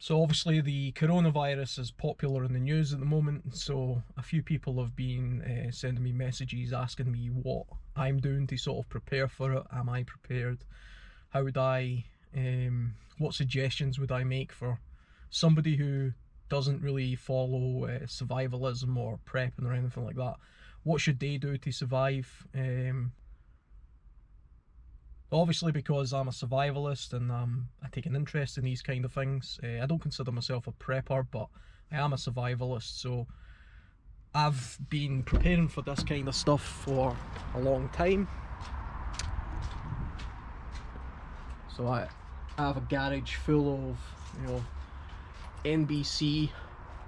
So obviously the coronavirus is popular in the news at the moment, so a few people have been sending me messages asking me what I'm doing to sort of prepare for it. Am I prepared? How would I, what suggestions would I make for somebody who doesn't really follow survivalism or prepping or anything like that? What should they do to survive? Obviously, because I'm a survivalist and I take an interest in these kind of things. I don't consider myself a prepper, but I am a survivalist, so I've been preparing for this kind of stuff for a long time. So I have a garage full of, NBC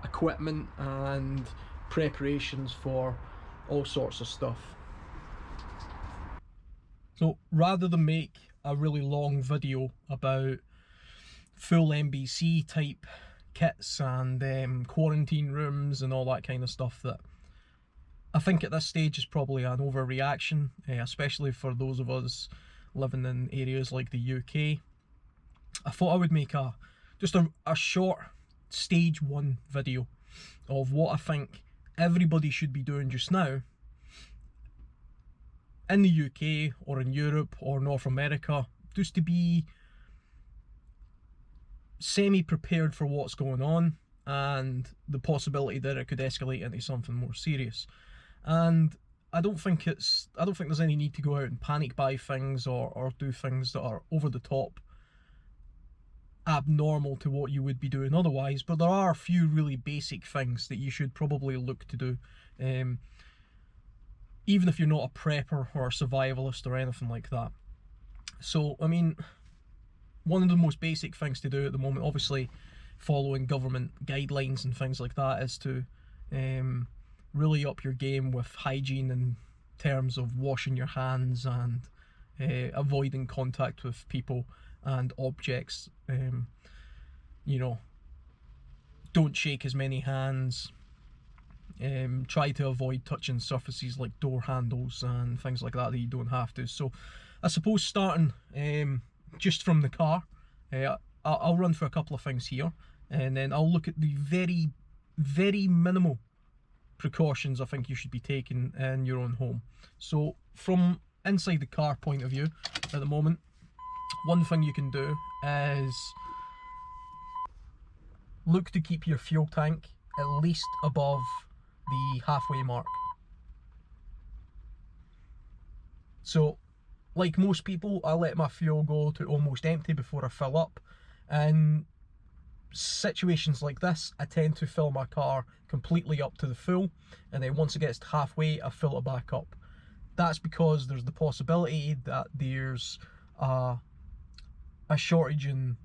equipment and preparations for all sorts of stuff. So rather than make a really long video about full NBC type kits and quarantine rooms and all that kind of stuff, that I think at this stage is probably an overreaction, especially for those of us living in areas like the UK. I thought I would make just a short stage 1 video of what I think everybody should be doing just now in the UK or in Europe or North America, just to be semi-prepared for what's going on and the possibility that it could escalate into something more serious. And I don't think there's any need to go out and panic buy things or do things that are over the top, abnormal to what you would be doing otherwise, but there are a few really basic things that you should probably look to do, even if you're not a prepper or a survivalist or anything like that. So, I mean, one of the most basic things to do at the moment, obviously following government guidelines and things like that, is to really up your game with hygiene in terms of washing your hands and avoiding contact with people and objects. Don't shake as many hands. Try to avoid touching surfaces like door handles and things like that you don't have to. So I suppose starting just from the car, I'll run through a couple of things here, and then I'll look at the very, very minimal precautions I think you should be taking in your own home. So from inside the car point of view at the moment, one thing you can do is look to keep your fuel tank at least above the halfway mark. So, like most people, I let my fuel go to almost empty before I fill up. And situations like this, I tend to fill my car completely up to the full, and then once it gets to halfway, I fill it back up. That's because there's the possibility that there's a shortage in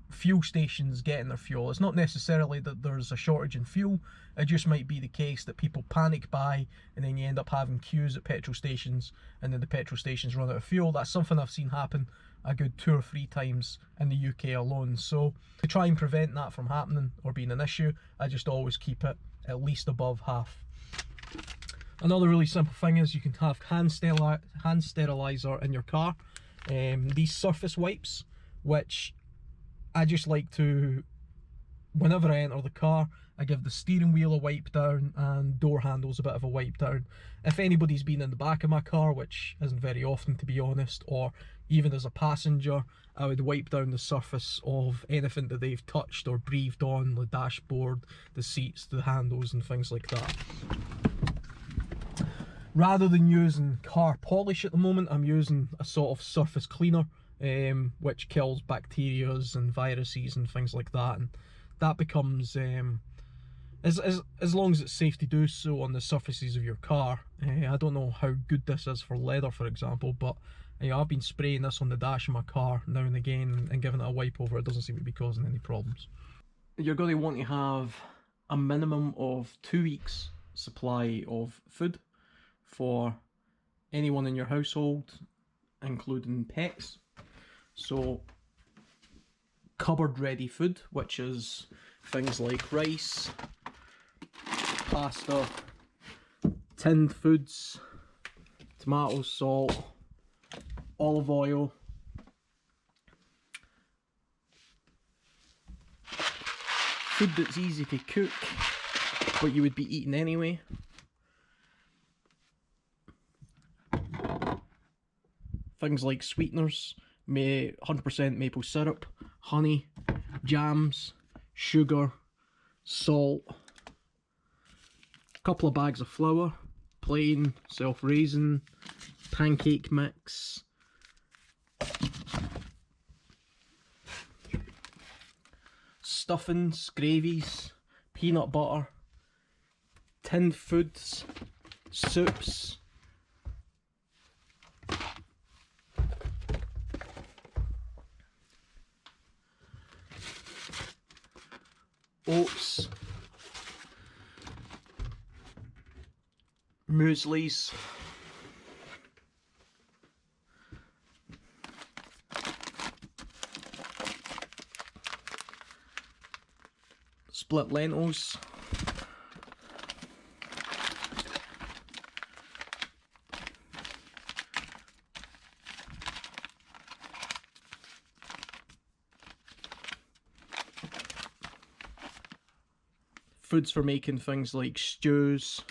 fuel stations getting their fuel. It's not necessarily that there's a shortage in fuel, it just might be the case that people panic buy and then you end up having queues at petrol stations and then the petrol stations run out of fuel. That's something I've seen happen a good 2 or 3 times in the UK alone. So to try and prevent that from happening or being an issue, I just always keep it at least above half. Another really simple thing is you can have hand sterilizer in your car. These surface wipes, which I just like to, whenever I enter the car, I give the steering wheel a wipe down and door handles a bit of a wipe down. If anybody's been in the back of my car, which isn't very often to be honest, or even as a passenger, I would wipe down the surface of anything that they've touched or breathed on, the dashboard, the seats, the handles and things like that. Rather than using car polish at the moment, I'm using a sort of surface cleaner, which kills bacterias and viruses and things like that, and that becomes, as long as it's safe to do so on the surfaces of your car. I don't know how good this is for leather, for example, but I've been spraying this on the dash of my car now and again and giving it a wipe over. It doesn't seem to be causing any problems. You're going to want to have a minimum of 2 weeks supply of food for anyone in your household, including pets. So cupboard ready food, which is things like rice, pasta, tinned foods, tomatoes, salt, olive oil, food that's easy to cook, but you would be eating anyway. Things like sweeteners, 100% maple syrup, honey, jams, sugar, salt, a couple of bags of flour, plain, self-raising, pancake mix, stuffings, gravies, peanut butter, tinned foods, soups, oats, mueslis, split lentils, foods for making things like stews,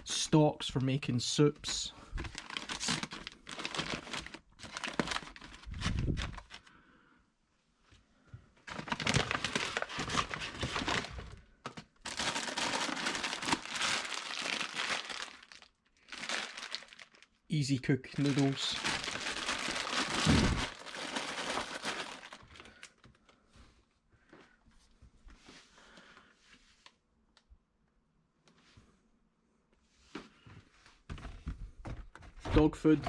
stocks for making soups, easy cook noodles, dog food,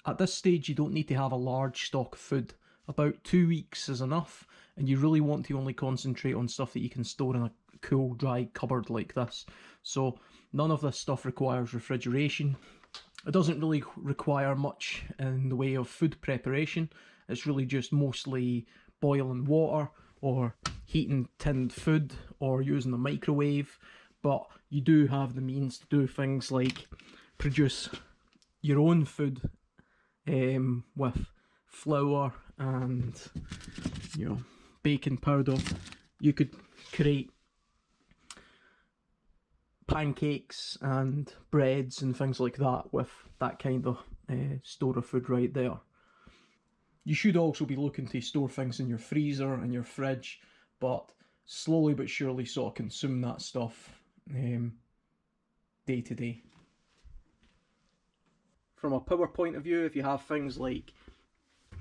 at this stage you don't need to have a large stock of food. About 2 weeks is enough, and you really want to only concentrate on stuff that you can store in a cool, dry cupboard like this. So none of this stuff requires refrigeration. It doesn't really require much in the way of food preparation. It's really just mostly boiling water or heating tinned food or using a microwave. But you do have the means to do things like produce your own food with flour and, you know, baking powder. You could create pancakes and breads and things like that with that kind of store of food right there. You should also be looking to store things in your freezer and your fridge, but slowly but surely sort of consume that stuff day to day. From a power point of view, if you have things like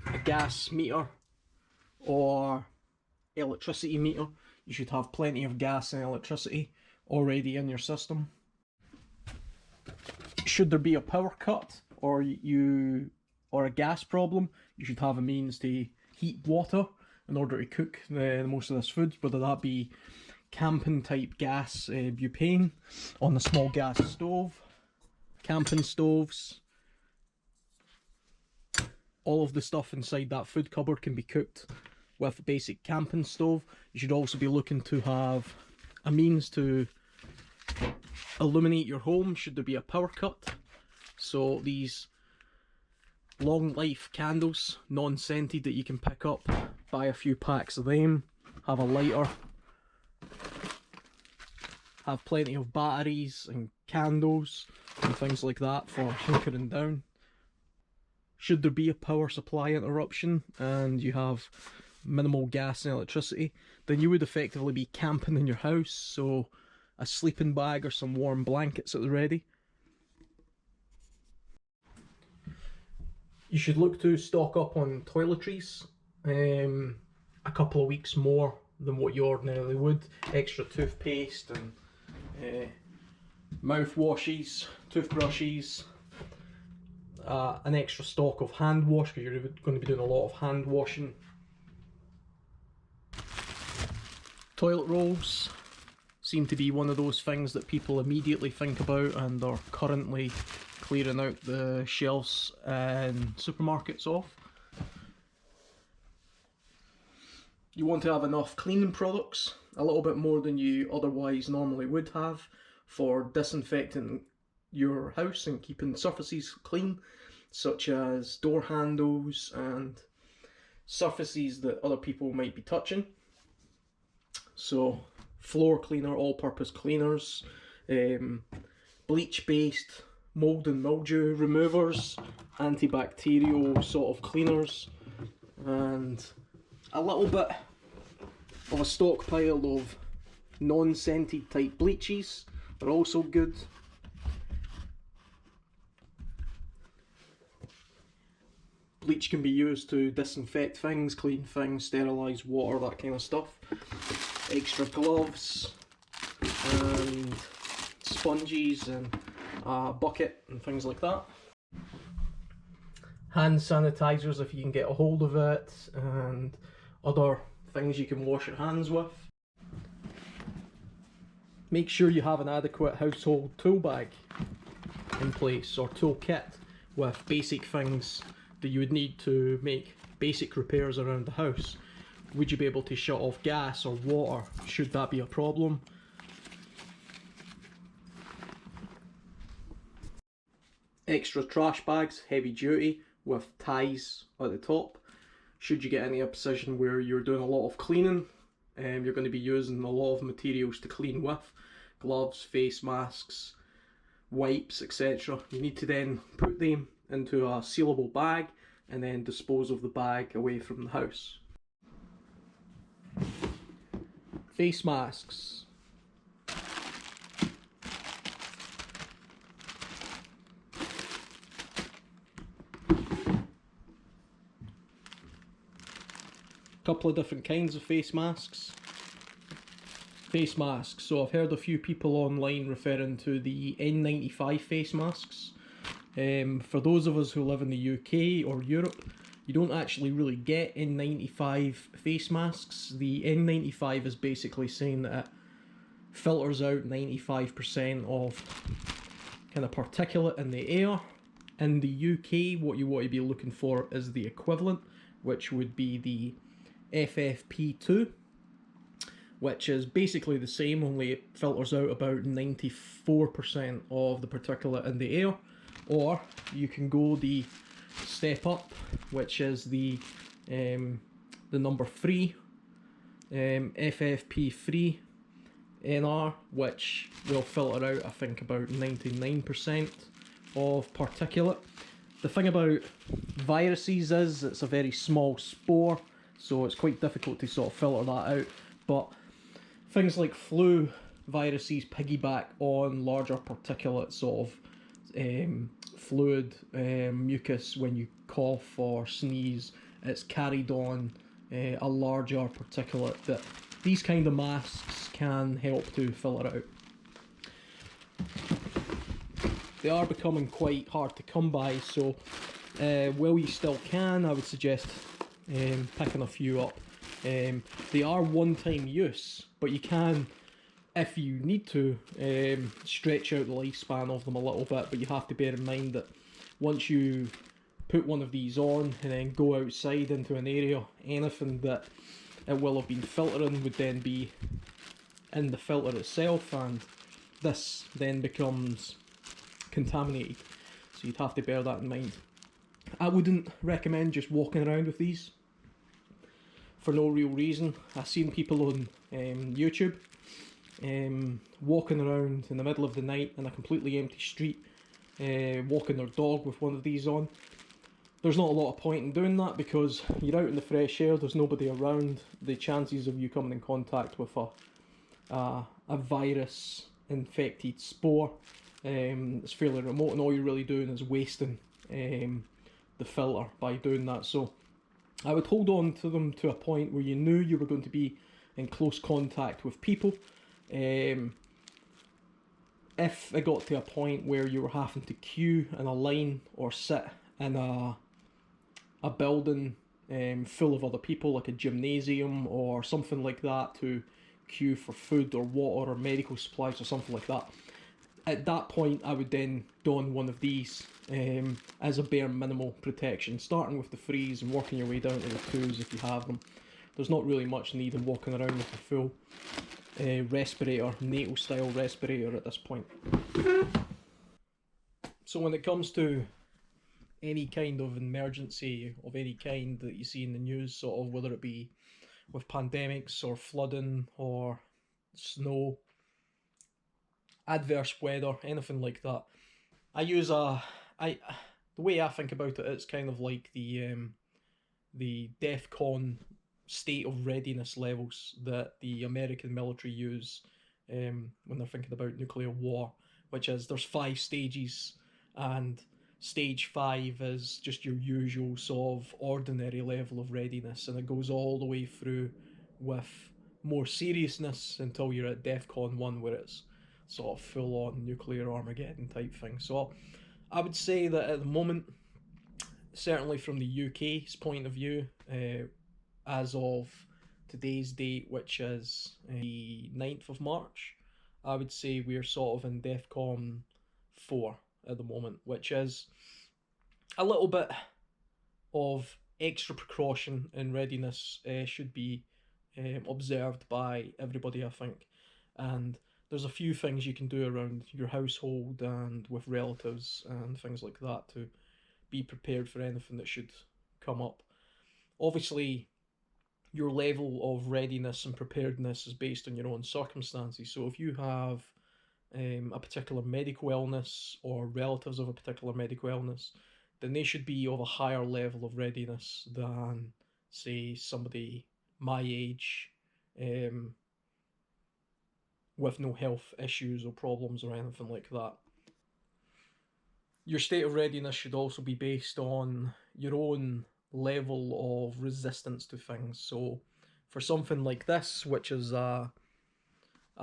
a gas meter or electricity meter, you should have plenty of gas and electricity already in your system. Should there be a power cut or a gas problem, you should have a means to heat water in order to cook most of this food, whether that be camping type gas butane on the small gas stove, camping stoves. All of the stuff inside that food cupboard can be cooked with a basic camping stove. You should also be looking to have a means to illuminate your home should there be a power cut. So these long life candles, non-scented, that you can pick up, buy a few packs of them, have a lighter, have plenty of batteries and candles and things like that for hunkering down. Should there be a power supply interruption and you have minimal gas and electricity, then you would effectively be camping in your house, so a sleeping bag or some warm blankets at the ready. You should look to stock up on toiletries, a couple of weeks more than what you ordinarily would. Extra toothpaste and mouthwashes, toothbrushes, an extra stock of hand wash because you're going to be doing a lot of hand washing. Toilet rolls seem to be one of those things that people immediately think about and are currently clearing out the shelves in supermarkets of. You want to have enough cleaning products, a little bit more than you otherwise normally would have, for disinfecting your house and keeping surfaces clean, such as door handles and surfaces that other people might be touching. So floor cleaner, all-purpose cleaners, bleach-based mold and mildew removers, antibacterial sort of cleaners, and a little bit of a stockpile of non-scented type bleaches are also good. Bleach can be used to disinfect things, clean things, sterilise water, that kind of stuff. Extra gloves and sponges and a bucket and things like that. Hand sanitisers if you can get a hold of it, and other things you can wash your hands with. Make sure you have an adequate household tool bag in place, or tool kit, with basic things that you would need to make basic repairs around the house. Would you be able to shut off gas or water should that be a problem? Extra trash bags, heavy duty, with ties at the top. Should you get into a position where you're doing a lot of cleaning, you're going to be using a lot of materials to clean with, gloves, face masks, wipes, etc. You need to then put them into a sealable bag and then dispose of the bag away from the house. Face masks. Couple of different kinds of face masks. So I've heard a few people online referring to the N95 face masks. For those of us who live in the UK or Europe, you don't actually really get N95 face masks. The N95 is basically saying that it filters out 95% of kind of particulate in the air. In the UK, what you want to be looking for is the equivalent, which would be the FFP2, which is basically the same, only it filters out about 94% of the particulate in the air. Or you can go the step up, which is the number 3, FFP3 NR, which will filter out, I think, about 99% of particulate. The thing about viruses is it's a very small spore, so it's quite difficult to sort of filter that out. But things like flu viruses piggyback on larger particulate sort of fluid, mucus. When you cough or sneeze, it's carried on a larger particulate that these kind of masks can help to filter out. They are becoming quite hard to come by, so while you still can, I would suggest picking a few up. They are one-time use, but you can, if you need to, stretch out the lifespan of them a little bit, but you have to bear in mind that once you put one of these on and then go outside into an area, anything that it will have been filtering would then be in the filter itself, and this then becomes contaminated, so you'd have to bear that in mind. I wouldn't recommend just walking around with these for no real reason. I've seen people on YouTube walking around in the middle of the night in a completely empty street, walking their dog with one of these on. There's not a lot of point in doing that because you're out in the fresh air, there's nobody around. The chances of you coming in contact with a virus infected spore is fairly remote, and all you're really doing is wasting the filter by doing that. So I would hold on to them to a point where you knew you were going to be in close contact with people. If it got to a point where you were having to queue in a line or sit in a building full of other people, like a gymnasium or something like that, to queue for food or water or medical supplies or something like that, at that point I would then don one of these as a bare minimal protection, starting with the 3s and working your way down to the 2s if you have them. There's not really much need in walking around with a full respirator, NATO style respirator at this point. So when it comes to any kind of emergency of any kind that you see in the news, sort of whether it be with pandemics or flooding or snow, adverse weather, anything like that, I use a I the way I think about it, it's kind of like the DEFCON state of readiness levels that the American military use when they're thinking about nuclear war, which is there's 5 stages, and stage 5 is just your usual sort of ordinary level of readiness, and it goes all the way through with more seriousness until you're at DEFCON 1, where it's sort of full on nuclear Armageddon type thing. So I would say that at the moment, certainly from the UK's point of view, as of today's date, which is the 9th of March, I would say we're sort of in DEFCON 4 at the moment, which is a little bit of extra precaution and readiness should be observed by everybody, I think. And there's a few things you can do around your household and with relatives and things like that to be prepared for anything that should come up. Obviously, your level of readiness and preparedness is based on your own circumstances. So if you have a particular medical illness or relatives of a particular medical illness, then they should be of a higher level of readiness than, say, somebody my age with no health issues or problems or anything like that. Your state of readiness should also be based on your own level of resistance to things. So, for something like this, which is a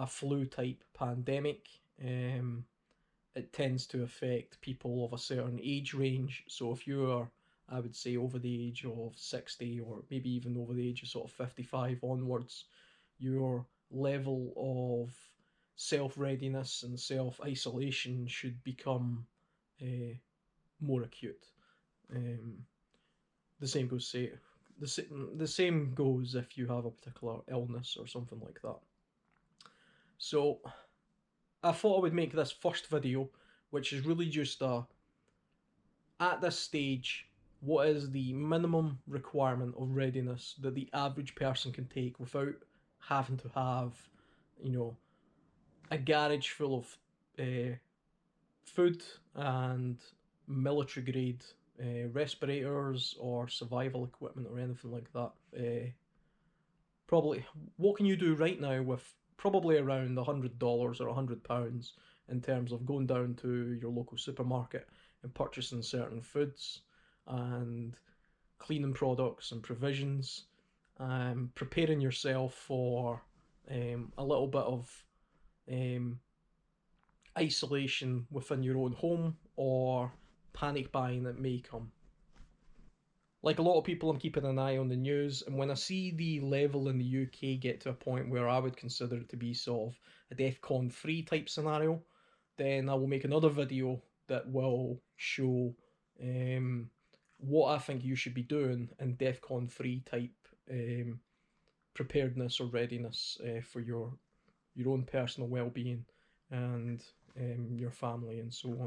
flu type pandemic, it tends to affect people of a certain age range. So, if you're, I would say, over the age of 60 or maybe even over the age of sort of 55 onwards, your level of self readiness and self isolation should become more acute. The same goes say the same goes if you have a particular illness or something like that. So I thought I would make this first video, which is really just at this stage, what is the minimum requirement of readiness that the average person can take without having to have, you know, a garage full of food and military grade respirators or survival equipment or anything like that. Probably, what can you do right now with probably around $100 or £100 in terms of going down to your local supermarket and purchasing certain foods and cleaning products and provisions, preparing yourself for a little bit of isolation within your own home or panic buying that may come. Like a lot of people, I'm keeping an eye on the news, and when I see the level in the UK get to a point where I would consider it to be sort of a DEFCON 3 type scenario, then I will make another video that will show what I think you should be doing in DEFCON 3 type preparedness or readiness for your own personal well-being and your family and so on.